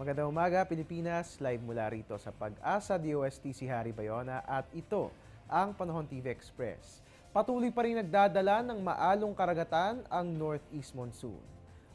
Magandang umaga, Pilipinas. Live mula rito sa Pag-asa DOST si Harry Bayona at ito ang Panahon TV Express. Patuloy pa rin nagdadala ng maalong karagatan ang Northeast Monsoon.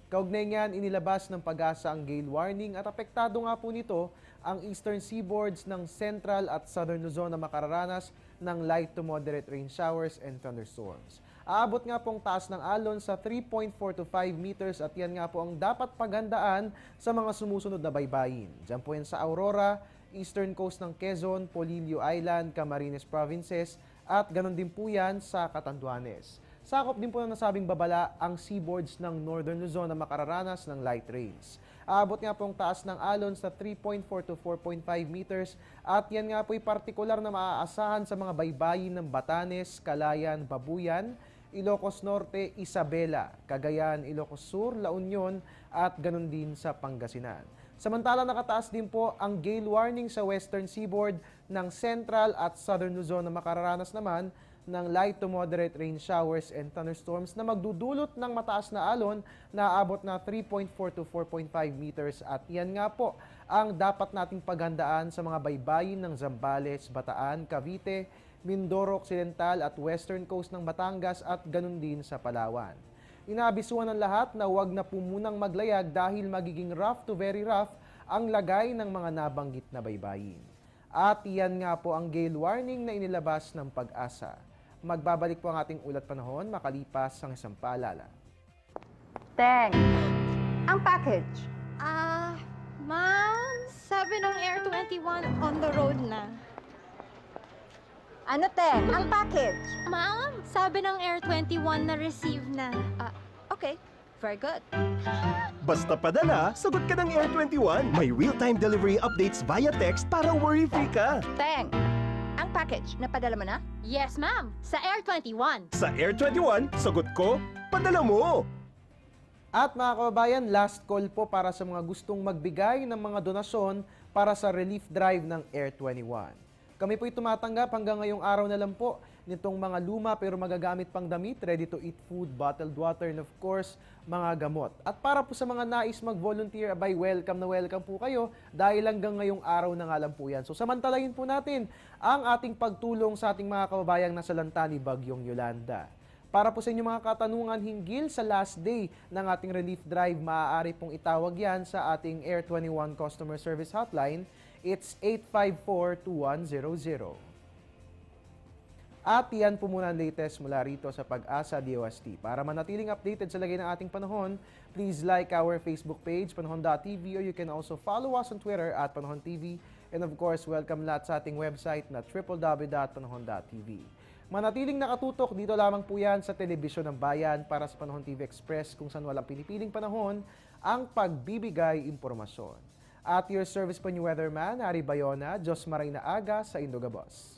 Kaugnay niyan, inilabas ng Pag-asa ang gale warning at apektado nga po nito ang eastern seaboards ng Central at Southern Luzon na makararanas ng light to moderate rain showers and thunderstorms. Aabot nga pong taas ng alon sa 3.4 to 5 meters at yan nga po ang dapat paghandaan sa mga sumusunod na baybayin. Diyan po yan sa Aurora, eastern coast ng Quezon, Polillo Island, Camarines Provinces at ganon din po yan sa Catanduanes. Sakop din po ng nasabing babala ang seaboards ng Northern Luzon na makararanas ng light rains. Aabot nga pong taas ng alon sa 3.4 to 4.5 meters at yan nga po'y partikular na maaasahan sa mga baybayin ng Batanes, Calayan, Babuyan, Ilocos Norte, Isabela, Cagayan, Ilocos Sur, La Union at ganon din sa Pangasinan. Samantala nakataas din po ang gale warning sa western seaboard ng Central at Southern Luzon na makararanas naman ng light to moderate rain showers and thunderstorms na magdudulot ng mataas na alon na aabot na 3.4 to 4.5 meters at yan nga po ang dapat nating paghandaan sa mga baybayin ng Zambales, Bataan, Cavite, Mindoro Occidental at western coast ng Batangas at ganun din sa Palawan. Inaabisuhan ng lahat na huwag na po munang maglayag dahil magiging rough to very rough ang lagay ng mga nabanggit na baybayin. At iyan nga po ang gale warning na inilabas ng Pag-asa. Magbabalik po ang ating ulat panahon makalipas ang isang paalala. Teng, ang package. Ma'am, sabi ng Air 21 on the road na. Ano, Teng? Ang package. Ma'am, sabi ng Air 21 na receive na. Okay, very good. Basta padala, sagot ka ng Air 21. May real-time delivery updates via text para worry-free ka. Teng, ang package, napadala mo na? Yes, ma'am, sa Air 21. Sa Air 21, sagot ko, padala mo! At mga kababayan, last call po para sa mga gustong magbigay ng mga donasyon para sa relief drive ng Air 21. Kami po'y tumatanggap hanggang ngayong araw na lang po nitong mga luma pero magagamit pang damit, ready-to-eat food, bottled water, and of course, mga gamot. At para po sa mga nais mag-volunteer, abay, welcome na welcome po kayo dahil hanggang ngayong araw na nga lang po yan. So samantalahin po natin ang ating pagtulong sa ating mga kababayang nasa lanta ni Bagyong Yolanda. Para po sa inyong mga katanungan hinggil sa last day ng ating relief drive, maaari pong itawag yan sa ating Air 21 Customer Service Hotline. It's 854-2100. At yan po muna ang latest mula rito sa Pag-asa DOST. Para manatiling updated sa lagay ng ating panahon, please like our Facebook page, panahon.tv, or you can also follow us on Twitter at Panahon TV. And of course, welcome lahat sa ating website na www.panahon.tv. Manatiling nakatutok, dito lamang po yan sa Telebisyon ng Bayan para sa Panahon TV Express kung saan walang pinipiling panahon ang pagbibigay impormasyon. At your service po ni Weatherman, Harry Bayona, Diyos Maray na Aga sa Indogabos.